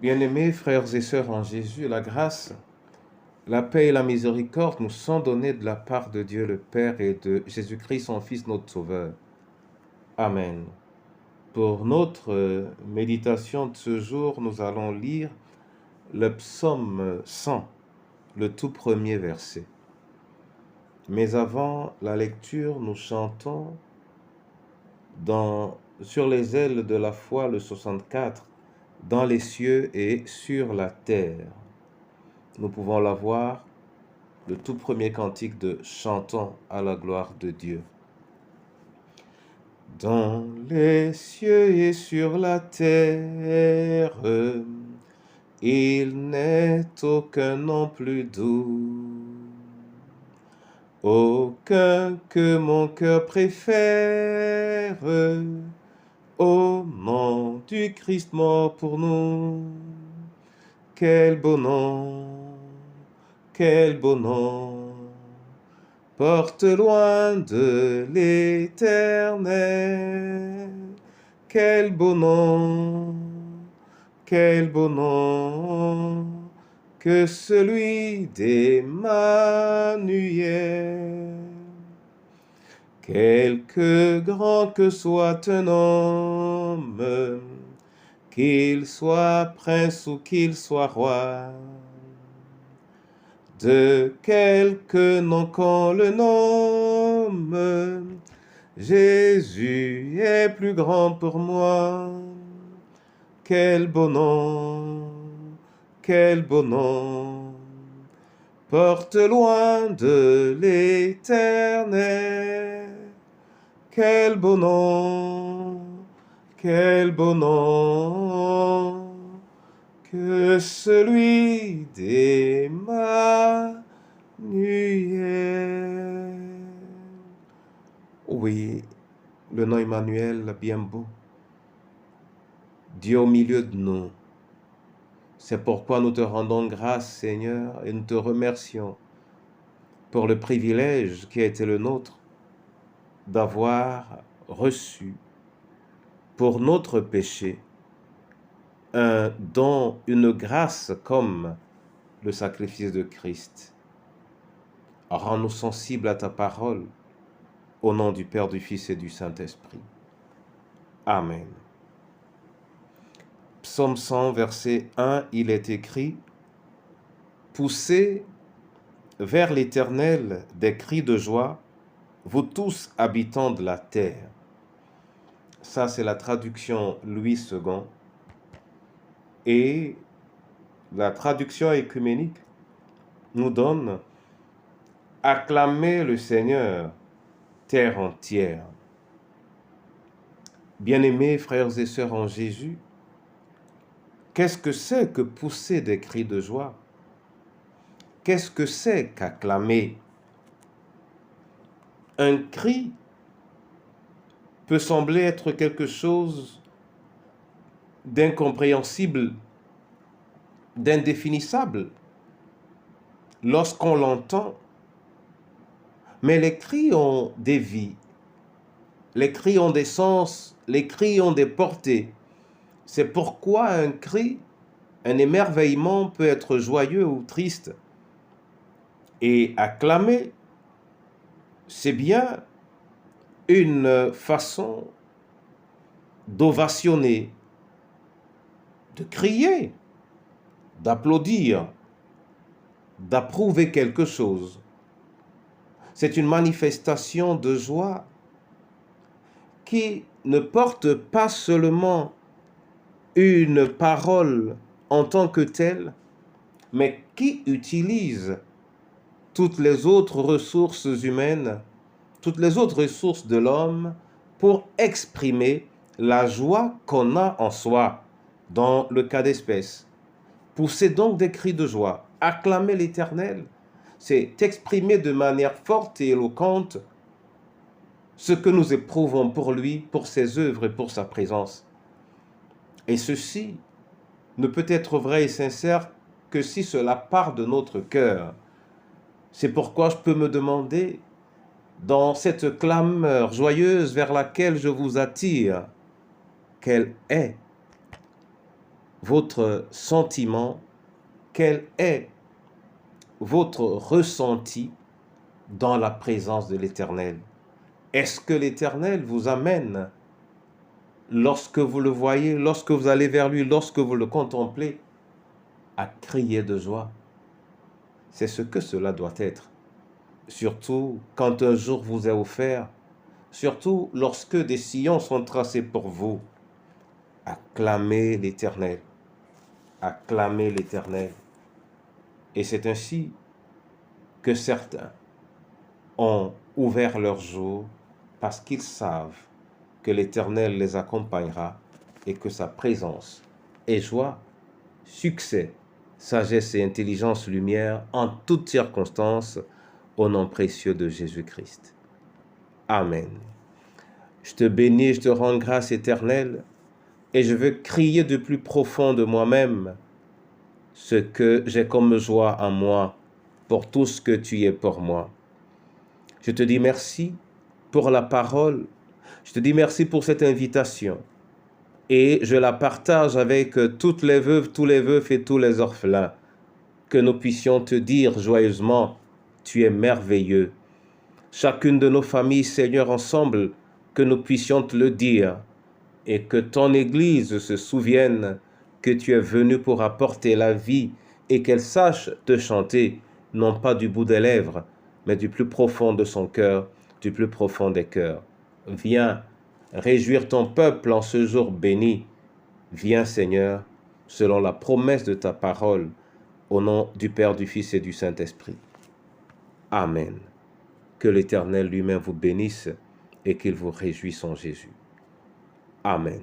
Bien-aimés frères et sœurs en Jésus, la grâce, la paix et la miséricorde nous sont données de la part de Dieu le Père et de Jésus-Christ, son Fils, notre Sauveur. Amen. Pour notre méditation de ce jour, nous allons lire le psaume 100, le tout premier verset. Mais avant la lecture, nous chantons sur les ailes de la foi le 64, dans les cieux et sur la terre. Nous pouvons la voir, le tout premier cantique de Chantons à la gloire de Dieu. Dans les cieux et sur la terre, il n'est aucun nom plus doux, aucun que mon cœur préfère, au nom du Christ mort pour nous. Quel beau nom, quel beau nom, porte loin de l'Éternel. Quel beau nom que celui d'Emmanuel. Quelque grand que soit un homme, qu'il soit prince ou qu'il soit roi, de quelque nom qu'on le nomme, Jésus est plus grand pour moi. Quel beau nom, porte loin de l'Éternel. Quel beau nom, que celui d'Emmanuel. Oui, le nom Emmanuel, bien beau. Dieu au milieu de nous. C'est pourquoi nous te rendons grâce, Seigneur, et nous te remercions pour le privilège qui a été le nôtre d'avoir reçu pour notre péché un don, une grâce comme le sacrifice de Christ. Rends-nous sensibles à ta parole, au nom du Père, du Fils et du Saint-Esprit. Amen. Psaume 100, verset 1, il est écrit « Poussez vers l'Éternel des cris de joie, vous tous habitants de la terre. » Ça, c'est la traduction Louis II. Et la traduction œcuménique nous donne « Acclamez le Seigneur, terre entière. » Bien-aimés frères et sœurs en Jésus, qu'est-ce que c'est que pousser des cris de joie? Qu'est-ce que c'est qu'acclamer? Un cri peut sembler être quelque chose d'incompréhensible, d'indéfinissable lorsqu'on l'entend. Mais les cris ont des vies, les cris ont des sens, les cris ont des portées. C'est pourquoi un cri, un émerveillement peut être joyeux ou triste. Et acclamer, c'est bien une façon d'ovationner, de crier, d'applaudir, d'approuver quelque chose. C'est une manifestation de joie qui ne porte pas seulement une parole en tant que telle, mais qui utilise toutes les autres ressources humaines, toutes les autres ressources de l'homme pour exprimer la joie qu'on a en soi, dans le cas d'espèce. Pousser donc des cris de joie, acclamer l'Éternel, c'est exprimer de manière forte et éloquente ce que nous éprouvons pour lui, pour ses œuvres et pour sa présence. Et ceci ne peut être vrai et sincère que si cela part de notre cœur. C'est pourquoi je peux me demander, dans cette clameur joyeuse vers laquelle je vous attire, quelle est votre sentiment, quel est votre ressenti dans la présence de l'Éternel? Est-ce que l'Éternel vous amène, lorsque vous le voyez, lorsque vous allez vers lui, lorsque vous le contemplez, à crier de joie? C'est ce que cela doit être. Surtout quand un jour vous est offert, surtout lorsque des sillons sont tracés pour vous. Acclamez l'Éternel. Acclamez l'Éternel. Et c'est ainsi que certains ont ouvert leur jour parce qu'ils savent que l'Éternel les accompagnera et que sa présence est joie, succès, sagesse et intelligence, lumière en toutes circonstances, au nom précieux de Jésus-Christ. Amen. Je te bénis, je te rends grâce éternelle et je veux crier du plus profond de moi-même ce que j'ai comme joie en moi pour tout ce que tu es pour moi. Je te dis merci pour la parole. Je te dis merci pour cette invitation. Et je la partage avec toutes les veuves, tous les veufs et tous les orphelins. Que nous puissions te dire joyeusement, tu es merveilleux. Chacune de nos familles, Seigneur, ensemble, que nous puissions te le dire. Et que ton Église se souvienne que tu es venu pour apporter la vie et qu'elle sache te chanter, non pas du bout des lèvres, mais du plus profond de son cœur, du plus profond des cœurs. Viens réjouir ton peuple en ce jour béni. Viens, Seigneur, selon la promesse de ta parole, au nom du Père, du Fils et du Saint-Esprit. Amen. Que l'Éternel lui-même vous bénisse et qu'il vous réjouisse en Jésus. Amen.